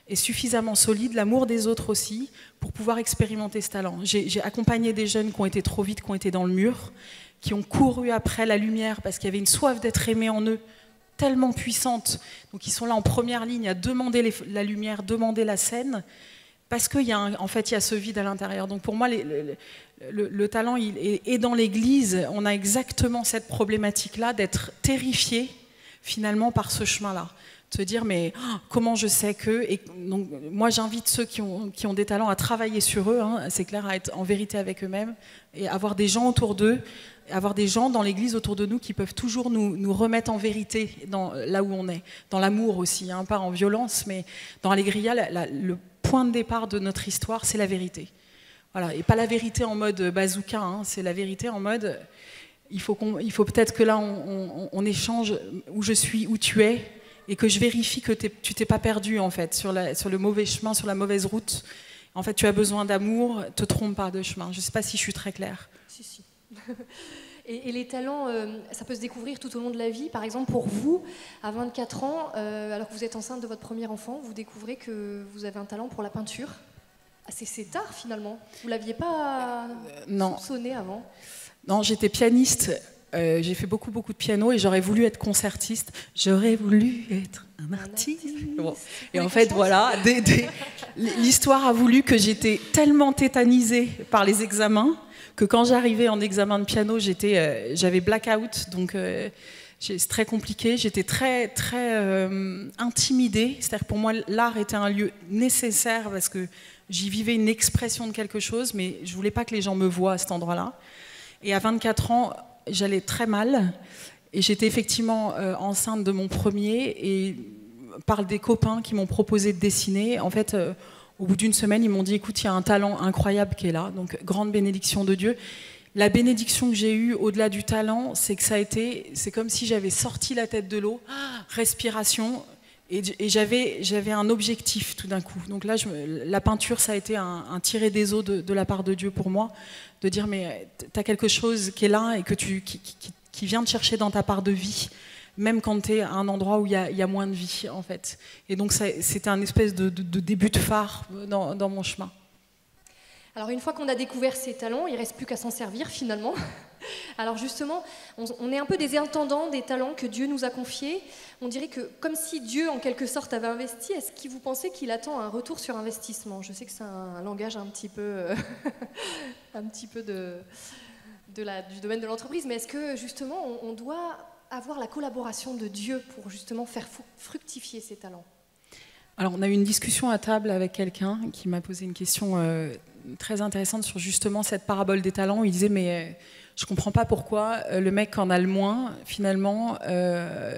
est suffisamment solide, l'amour des autres aussi, pour pouvoir expérimenter ce talent. J'ai accompagné des jeunes qui ont été trop vite, qui ont été dans le mur, qui ont couru après la lumière parce qu'il y avait une soif d'être aimé en eux tellement puissante. Donc ils sont là en première ligne à demander la lumière, demander la scène, parce qu'il y a en fait, il y a ce vide à l'intérieur. Donc pour moi, le talent est dans l'Église. On a exactement cette problématique-là d'être terrifié finalement par ce chemin-là. De se dire, mais comment je sais que... Et donc, moi, j'invite ceux qui ont des talents à travailler sur eux, hein, c'est clair, à être en vérité avec eux-mêmes, et avoir des gens autour d'eux, avoir des gens dans l'Église autour de nous qui peuvent toujours nous remettre en vérité là où on est. Dans l'amour aussi, hein, pas en violence, mais dans Allegria, le point de départ de notre histoire, c'est la vérité. Voilà, et pas la vérité en mode bazooka, hein, c'est la vérité en mode... Il faut peut-être que là, on échange où je suis, où tu es, et que je vérifie que tu t'es pas perdu en fait sur le mauvais chemin, sur la mauvaise route. En fait, tu as besoin d'amour, te trompe pas de chemin. Je ne sais pas si je suis très claire. Si. Et les talents, ça peut se découvrir tout au long de la vie. Par exemple, pour vous, à 24 ans, alors que vous êtes enceinte de votre premier enfant, vous découvrez que vous avez un talent pour la peinture. C'est tard finalement. Vous l'aviez pas soupçonné avant? Non, j'étais pianiste. J'ai fait beaucoup de piano et j'aurais voulu être concertiste. J'aurais voulu être un artiste. Bon. Et en fait, voilà, l'histoire a voulu que j'étais tellement tétanisée par les examens que quand j'arrivais en examen de piano, j'avais blackout, donc c'est très compliqué. J'étais très intimidée. C'est-à-dire pour moi, l'art était un lieu nécessaire parce que j'y vivais une expression de quelque chose, mais je voulais pas que les gens me voient à cet endroit-là. Et à 24 ans, j'allais très mal et j'étais effectivement enceinte de mon premier et par des copains qui m'ont proposé de dessiner. En fait, au bout d'une semaine, ils m'ont dit, écoute, il y a un talent incroyable qui est là, donc grande bénédiction de Dieu. La bénédiction que j'ai eue au-delà du talent, c'est que c'est comme si j'avais sorti la tête de l'eau, respiration, et j'avais un objectif tout d'un coup. Donc là, la peinture, ça a été un tiré des eaux de la part de Dieu pour moi, de dire, mais tu as quelque chose qui est là et qui vient te chercher dans ta part de vie, même quand tu es à un endroit où il y a moins de vie, en fait. Et donc, c'était un espèce de début de phare dans mon chemin. Alors, une fois qu'on a découvert ces talents, il ne reste plus qu'à s'en servir, finalement. Alors, justement, on est un peu des intendants des talents que Dieu nous a confiés. On dirait que, comme si Dieu, en quelque sorte, avait investi, est-ce que vous pensez qu'il attend un retour sur investissement? Je sais que c'est un langage un petit peu, du domaine de l'entreprise, mais est-ce que, justement, on doit avoir la collaboration de Dieu pour, justement, faire fructifier ces talents? Alors, on a eu une discussion à table avec quelqu'un qui m'a posé une question très intéressante sur, justement, cette parabole des talents. Il disait, mais... je ne comprends pas pourquoi le mec en a le moins, finalement,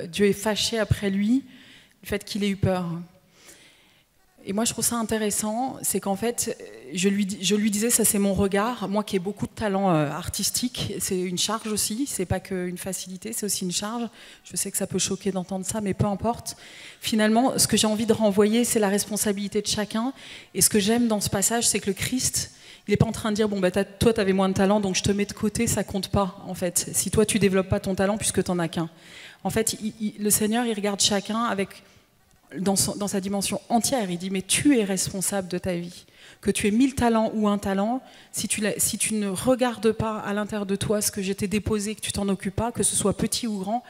Dieu est fâché après lui, du fait qu'il ait eu peur. Et moi, je trouve ça intéressant, c'est qu'en fait, je lui disais, ça c'est mon regard, moi qui ai beaucoup de talent artistique, c'est une charge aussi, c'est pas qu'une facilité, c'est aussi une charge. Je sais que ça peut choquer d'entendre ça, mais peu importe. Finalement, ce que j'ai envie de renvoyer, c'est la responsabilité de chacun. Et ce que j'aime dans ce passage, c'est que le Christ, Il n'est pas en train de dire, bon, bah, toi, tu avais moins de talent, donc je te mets de côté, ça compte pas, en fait. Si toi, tu développes pas ton talent, puisque tu n'en as qu'un. En fait, le Seigneur, il regarde chacun dans sa dimension entière. Il dit, mais tu es responsable de ta vie. Que tu aies 1000 talents ou un talent, si tu ne regardes pas à l'intérieur de toi ce que j'ai déposé, que tu t'en occupes pas, que ce soit petit ou grand,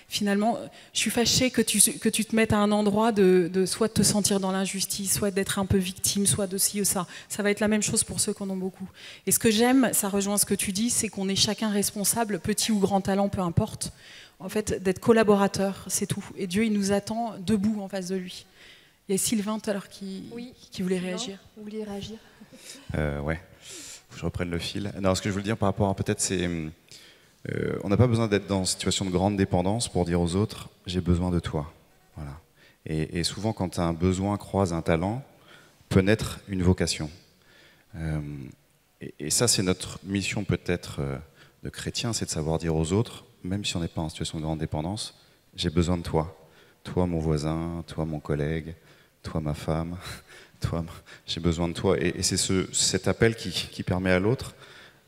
finalement, je suis fâchée que tu te mettes à un endroit de soit de te sentir dans l'injustice, soit d'être un peu victime, soit de ci ou ça. Ça va être la même chose pour ceux qui en ont beaucoup. Et ce que j'aime, ça rejoint ce que tu dis, c'est qu'on est chacun responsable, petit ou grand talent, peu importe, en fait, d'être collaborateur, c'est tout. Et Dieu, il nous attend debout en face de lui. Il y a Sylvain tout à l'heure qui voulait réagir. Vous vouliez réagir? Ouais, faut que je reprenne le fil. Non, ce que je veux dire par rapport à peut-être, c'est... on n'a pas besoin d'être dans une situation de grande dépendance pour dire aux autres « j'ai besoin de toi ». Voilà. Et souvent, quand un besoin croise un talent, peut naître une vocation. Et ça, c'est notre mission peut-être de chrétien, c'est de savoir dire aux autres, même si on n'est pas en situation de grande dépendance, « j'ai besoin de toi ». Toi, mon voisin, toi, mon collègue, toi, ma femme, toi, j'ai besoin de toi. Et c'est cet appel qui permet à l'autre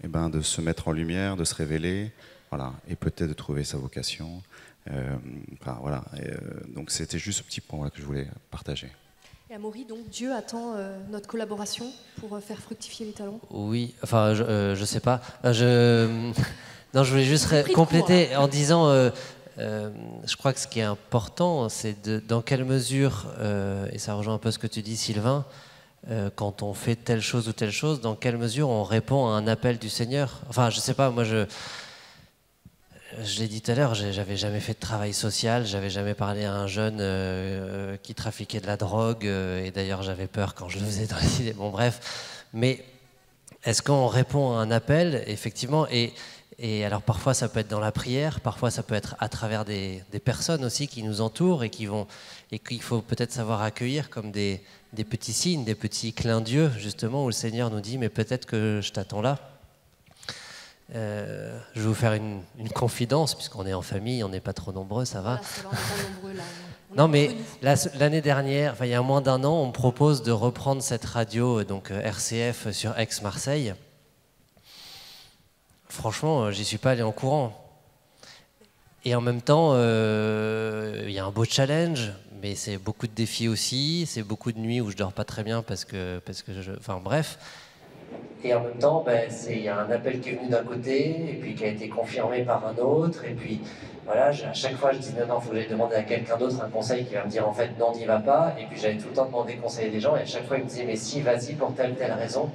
de se mettre en lumière, de se révéler, voilà, et peut-être de trouver sa vocation. Voilà. Donc c'était juste ce petit point que je voulais partager. Et Amaury, donc Dieu attend notre collaboration pour faire fructifier les talents? Oui, enfin, je sais pas. Non, je voulais juste compléter en disant... je crois que ce qui est important, c'est dans quelle mesure, et ça rejoint un peu ce que tu dis Sylvain, quand on fait telle chose ou telle chose, dans quelle mesure on répond à un appel du Seigneur. Enfin, je sais pas, moi je l'ai dit tout à l'heure, j'avais jamais fait de travail social, j'avais jamais parlé à un jeune qui trafiquait de la drogue, et d'ailleurs j'avais peur quand je le faisais dans les idées, bon bref. Mais est-ce qu'on répond à un appel, effectivement, et alors parfois ça peut être dans la prière, parfois ça peut être à travers des personnes aussi qui nous entourent et qu'il faut peut-être savoir accueillir comme des petits signes, des petits clins d'yeux justement où le Seigneur nous dit mais peut-être que je t'attends là. Je vais vous faire une confidence puisqu'on est en famille, on n'est pas trop nombreux, ça va. Voilà, on n'est pas nombreux là. Non mais l'année dernière, enfin il y a moins d'un an, on me propose de reprendre cette radio donc RCF sur Aix-Marseille. Franchement, j'y suis pas allé en courant. Et en même temps, il y a un beau challenge, mais c'est beaucoup de défis aussi. C'est beaucoup de nuits où je dors pas très bien parce que enfin bref. Et en même temps, il y a un appel qui est venu d'un côté, et puis qui a été confirmé par un autre. Et puis voilà, à chaque fois, je dis non, il faut que j'aille demander à quelqu'un d'autre un conseil qui va me dire en fait non, n'y va pas. Et puis j'allais tout le temps demander conseil des gens, et à chaque fois, ils me disaient mais si, vas-y pour telle ou telle raison.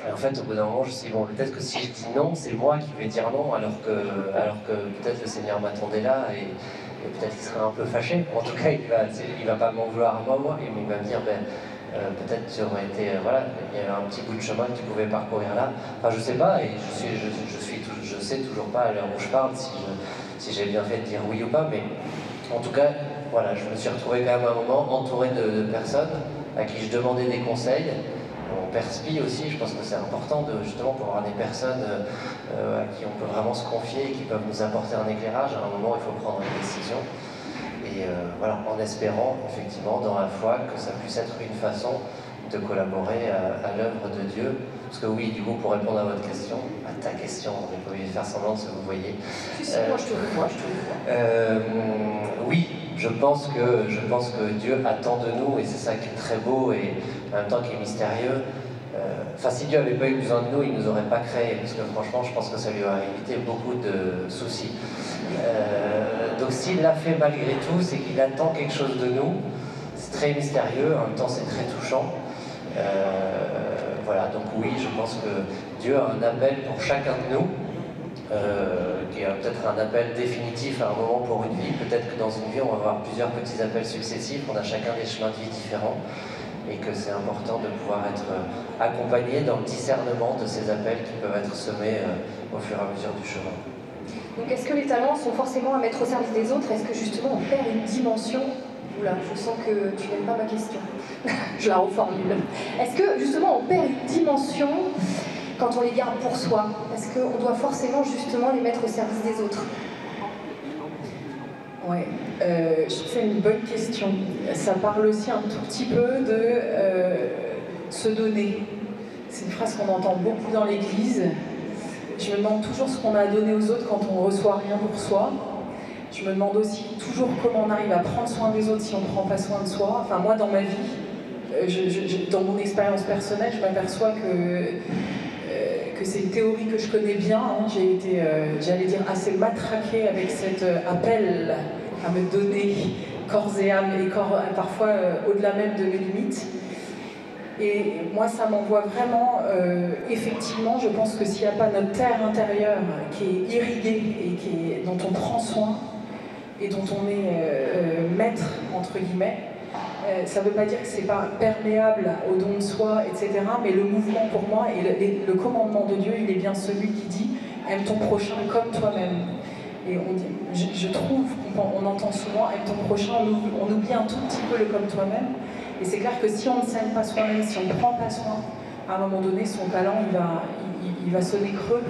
Et en fait, au bout d'un moment, je me suis dit, bon, peut-être que si je dis non, c'est moi qui vais dire non, alors que peut-être le Seigneur m'attendait là, et peut-être qu'il serait un peu fâché. En tout cas, il va pas m'en vouloir à moi, mais il va me dire, peut-être tu aurais été, voilà, il y avait un petit bout de chemin que tu pouvais parcourir là. Enfin, je sais pas, et je sais toujours pas à l'heure où je parle si j'ai bien fait de dire oui ou pas, mais en tout cas, voilà, je me suis retrouvé quand même à un moment entouré de personnes à qui je demandais des conseils. On perspire aussi, je pense que c'est important justement pour avoir des personnes à qui on peut vraiment se confier et qui peuvent nous apporter un éclairage. À un moment, il faut prendre une décision. Et voilà, en espérant effectivement dans la foi que ça puisse être une façon de collaborer à l'œuvre de Dieu. Parce que oui, du coup, pour répondre à votre question, à ta question, on n'est pas obligé de faire semblant de ce que vous voyez. Moi, je te le vois. Oui, je pense que Dieu attend de nous, et c'est ça qui est très beau et en même temps qui est mystérieux. Enfin, si Dieu n'avait pas eu besoin de nous, il ne nous aurait pas créés, parce que franchement, je pense que ça lui aurait évité beaucoup de soucis. Donc s'il l'a fait malgré tout, c'est qu'il attend quelque chose de nous. C'est très mystérieux, en même temps c'est très touchant. Voilà, donc oui, je pense que Dieu a un appel pour chacun de nous, qui est peut-être un appel définitif à un moment pour une vie. Peut-être que dans une vie, on va avoir plusieurs petits appels successifs, on a chacun des chemins de vie différents, et que c'est important de pouvoir être accompagné dans le discernement de ces appels qui peuvent être semés au fur et à mesure du chemin. Donc est-ce que les talents sont forcément à mettre au service des autres? Est-ce que justement on perd une dimension? Oula, je sens que tu n'aimes pas ma question. Je la reformule. Est-ce que justement on perd une dimension quand on les garde pour soi? Est-ce qu'on doit forcément justement les mettre au service des autres? Ouais, c'est une bonne question. Ça parle aussi un tout petit peu de se donner. c'est une phrase qu'on entend beaucoup dans l'église. Je me demande toujours ce qu'on a à donner aux autres quand on ne reçoit rien pour soi. Je me demande aussi toujours comment on arrive à prendre soin des autres si on ne prend pas soin de soi. Enfin, moi, dans ma vie, dans mon expérience personnelle, je m'aperçois que c'est une théorie que je connais bien. Hein. J'ai été, j'allais dire, assez matraquée avec cet appel à me donner corps et âme, et parfois au-delà même de mes limites. Et moi, ça m'envoie vraiment, effectivement, je pense que s'il n'y a pas notre terre intérieure qui est irriguée et dont on prend soin, et dont on est maître, entre guillemets, ça ne veut pas dire que ce n'est pas perméable au don de soi, etc. Mais le mouvement pour moi et le commandement de Dieu, il est bien celui qui dit « aime ton prochain comme toi-même ». Et je trouve qu'on entend souvent « aime ton prochain », on oublie un tout petit peu le « comme toi-même ». Et c'est clair que si on ne s'aime pas soi-même, si on ne prend pas soin, à un moment donné, son talent, il va sonner creux,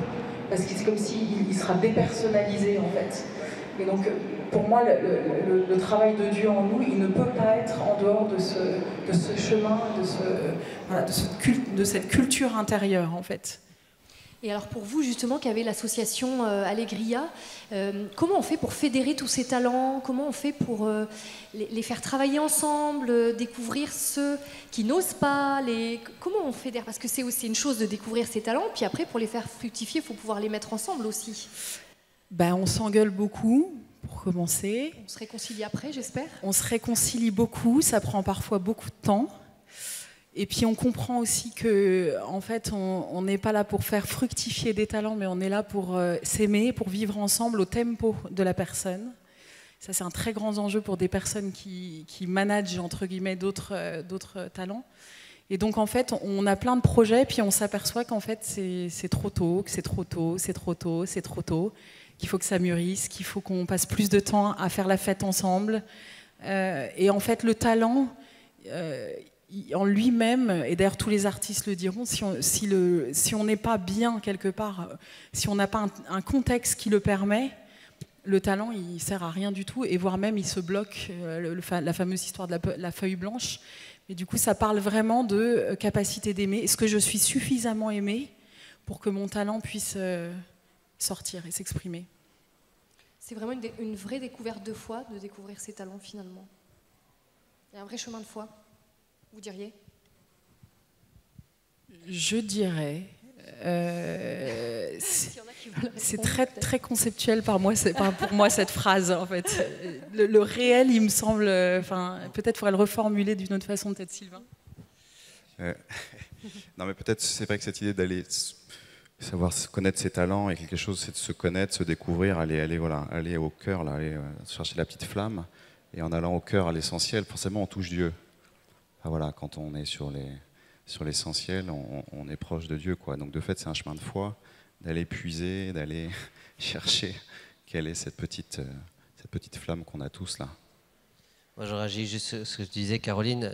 parce que c'est comme s'il sera dépersonnalisé, en fait. Et donc, pour moi, le travail de Dieu en nous, il ne peut pas être en dehors de ce chemin, de cette culture intérieure, en fait. Et alors pour vous, justement, qui avez l'association Allegria, comment on fait pour fédérer tous ces talents? Comment on fait pour les faire travailler ensemble, découvrir ceux qui n'osent pas? Comment on fédère? Parce que c'est aussi une chose de découvrir ces talents, puis après, pour les faire fructifier, il faut pouvoir les mettre ensemble aussi. Ben, on s'engueule beaucoup, pour commencer. On se réconcilie après, j'espère? On se réconcilie beaucoup, ça prend parfois beaucoup de temps. Et puis on comprend aussi que, en fait, on n'est pas là pour faire fructifier des talents, mais on est là pour s'aimer, pour vivre ensemble au tempo de la personne. Ça, c'est un très grand enjeu pour des personnes qui managent, entre guillemets, d'autres talents. Et donc, en fait, on a plein de projets, puis on s'aperçoit qu'en fait, c'est trop tôt, que c'est trop tôt, c'est trop tôt, c'est trop tôt, qu'il faut que ça mûrisse, qu'il faut qu'on passe plus de temps à faire la fête ensemble. Et en fait, le talent... en lui-même, et d'ailleurs tous les artistes le diront, si on n'est pas bien quelque part, si on n'a pas un contexte qui le permet, le talent il ne sert à rien du tout, et voire même il se bloque, la fameuse histoire de la feuille blanche. Et du coup ça parle vraiment de capacité d'aimer. Est-ce que je suis suffisamment aimée pour que mon talent puisse sortir et s'exprimer? C'est vraiment une vraie découverte de foi, de découvrir ses talents finalement. Il y a un vrai chemin de foi. Vous diriez? Je dirais. C'est très, très conceptuel pour moi cette phrase en fait. Le réel, il me semble. Peut-être faudrait le reformuler d'une autre façon, peut-être Sylvain. Non, mais peut-être c'est vrai que cette idée d'aller savoir connaître ses talents et quelque chose, c'est de se connaître, se découvrir, aller au cœur, aller chercher la petite flamme, et en allant au cœur, à l'essentiel, forcément on touche Dieu. Voilà, quand on est sur l'essentiel, on est proche de Dieu, quoi. Donc de fait, c'est un chemin de foi, d'aller puiser, d'aller chercher quelle est cette petite flamme qu'on a tous là. Moi, je réagis juste sur ce que tu disais, Caroline.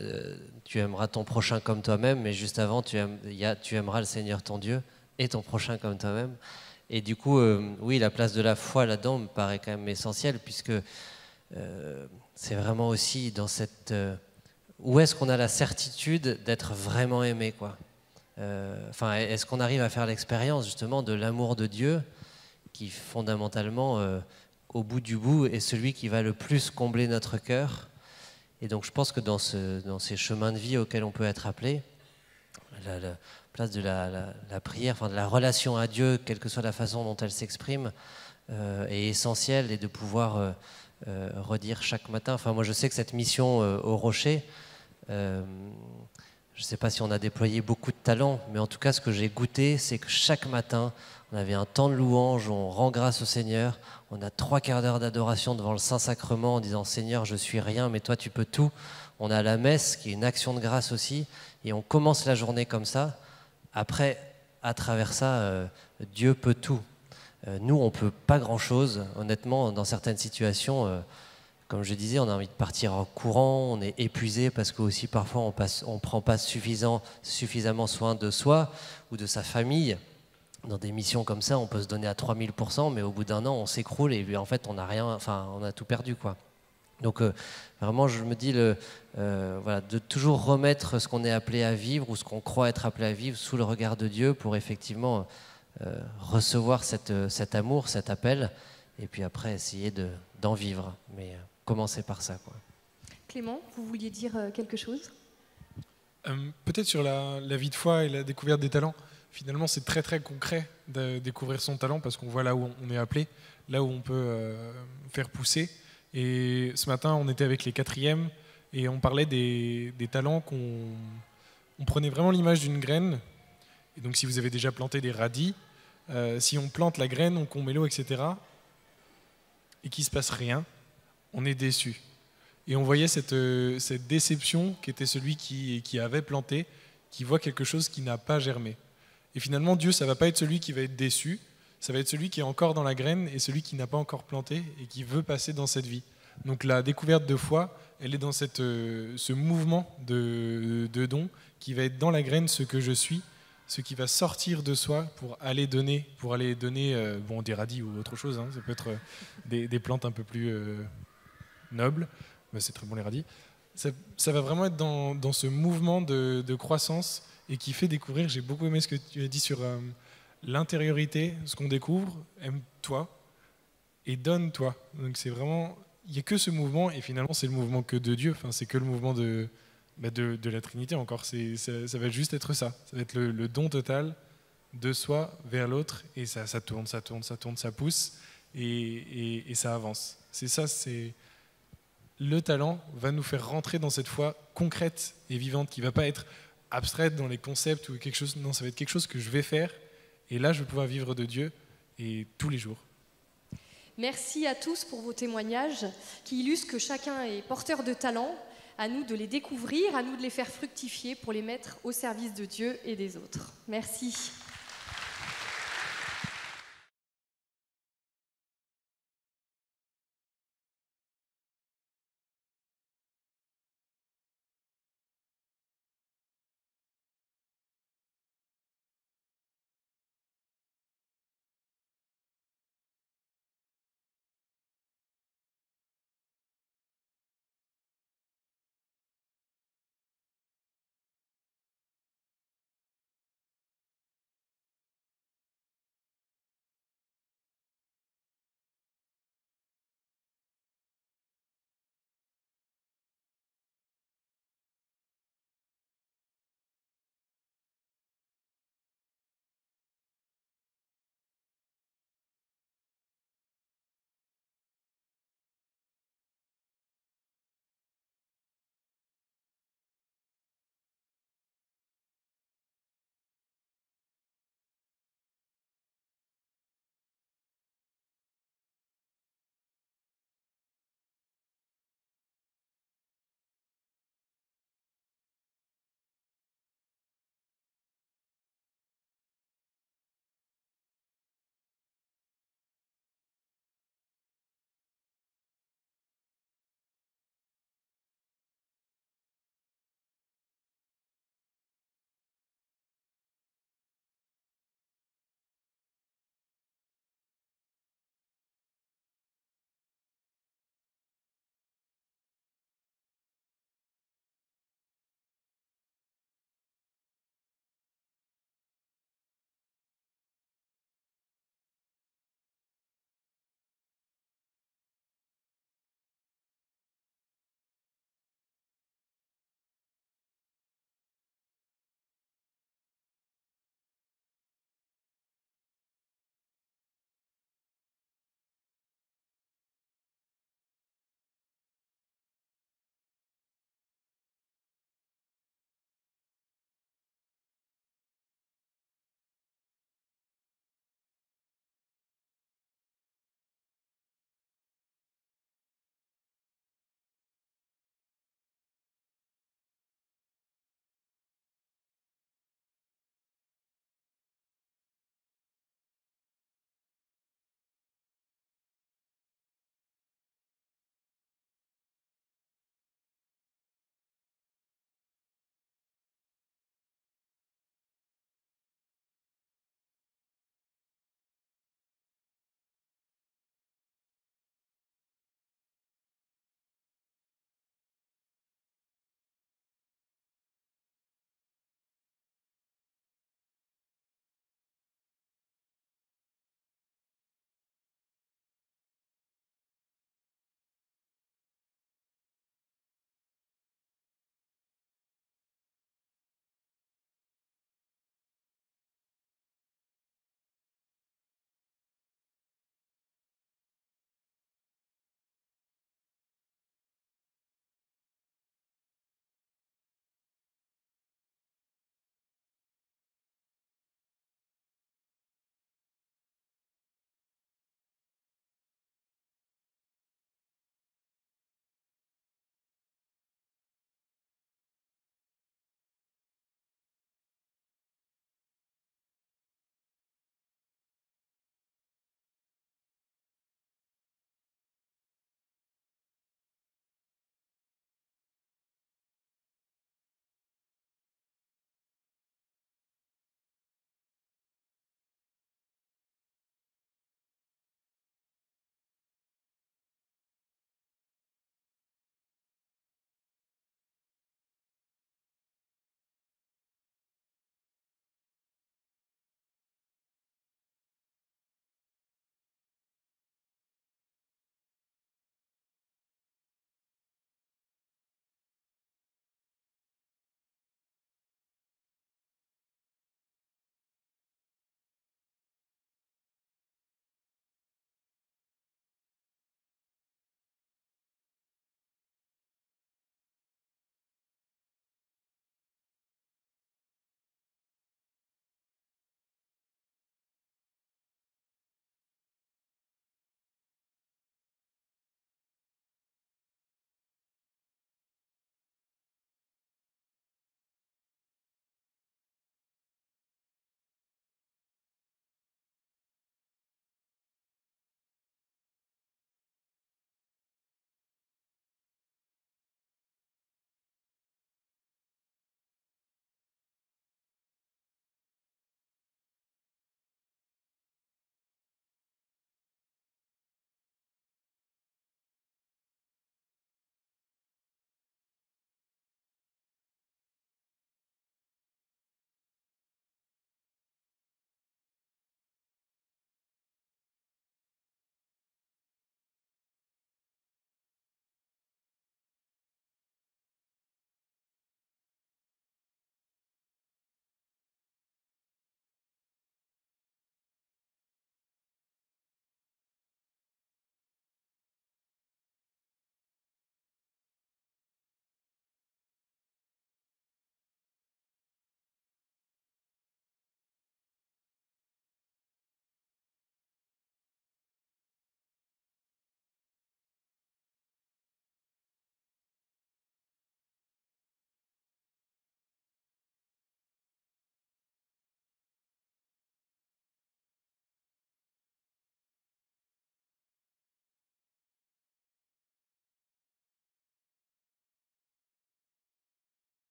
Tu aimeras ton prochain comme toi-même, mais juste avant, tu aimeras le Seigneur ton Dieu et ton prochain comme toi-même. Et du coup, oui, la place de la foi là-dedans me paraît quand même essentielle, puisque c'est vraiment aussi dans cette... où est-ce qu'on a la certitude d'être vraiment aimé, quoi. Est-ce qu'on arrive à faire l'expérience justement de l'amour de Dieu qui fondamentalement, au bout du bout, est celui qui va le plus combler notre cœur. Et donc je pense que dans ces chemins de vie auxquels on peut être appelé, la place de la prière, de la relation à Dieu, quelle que soit la façon dont elle s'exprime, est essentielle, et de pouvoir redire chaque matin. Moi je sais que cette mission au Rocher, je ne sais pas si on a déployé beaucoup de talents, mais en tout cas, ce que j'ai goûté, c'est que chaque matin, on avait un temps de louange, on rend grâce au Seigneur, on a 3 quarts d'heure d'adoration devant le Saint-Sacrement en disant « Seigneur, je suis rien, mais toi, tu peux tout ». On a la messe, qui est une action de grâce aussi, et on commence la journée comme ça. Après, à travers ça, Dieu peut tout. Nous, on ne peut pas grand-chose. Honnêtement, dans certaines situations... comme je disais, on a envie de partir en courant, on est épuisé parce que aussi parfois on ne prend pas suffisamment soin de soi ou de sa famille. Dans des missions comme ça, on peut se donner à 3000%, mais au bout d'un an, on s'écroule et en fait, on n'a rien, on a tout perdu, quoi. Donc vraiment, je me dis voilà, de toujours remettre ce qu'on est appelé à vivre ou ce qu'on croit être appelé à vivre sous le regard de Dieu pour effectivement recevoir cet amour, cet appel, et puis après essayer d'en vivre. Mais commencer par ça, quoi. Clément, vous vouliez dire quelque chose ? Peut-être sur la vie de foi et la découverte des talents. Finalement, c'est très très concret de découvrir son talent parce qu'on voit là où on est appelé, là où on peut faire pousser. Et ce matin, on était avec les 4e et on parlait des talents on prenait vraiment l'image d'une graine. Et donc, si vous avez déjà planté des radis, si on plante la graine, on met l'eau, etc., et qu'il ne se passe rien, on est déçu. Et on voyait cette déception qui était celui qui avait planté, qui voit quelque chose qui n'a pas germé. Et finalement, Dieu, ça ne va pas être celui qui va être déçu, ça va être celui qui est encore dans la graine et celui qui n'a pas encore planté et qui veut passer dans cette vie. Donc la découverte de foi, elle est dans ce mouvement de don qui va être dans la graine ce que je suis, ce qui va sortir de soi pour aller donner des radis ou autre chose, hein. Ça peut être des plantes un peu plus nobles, mais c'est très bon les radis. Ça va vraiment être dans ce mouvement de croissance et qui fait découvrir, j'ai beaucoup aimé ce que tu as dit sur l'intériorité, ce qu'on découvre, aime-toi et donne-toi. Donc c'est vraiment, il n'y a que ce mouvement et finalement c'est le mouvement que de Dieu, enfin, c'est que le mouvement de la Trinité encore, ça va juste être ça va être le don total de soi vers l'autre et ça tourne, ça pousse et ça avance. C'est ça, le talent va nous faire rentrer dans cette foi concrète et vivante qui ne va pas être abstraite dans les concepts ou quelque chose, non, ça va être quelque chose que je vais faire et là je vais pouvoir vivre de Dieu et tous les jours. Merci à tous pour vos témoignages qui illustrent que chacun est porteur de talent. À nous de les découvrir, à nous de les faire fructifier pour les mettre au service de Dieu et des autres. Merci.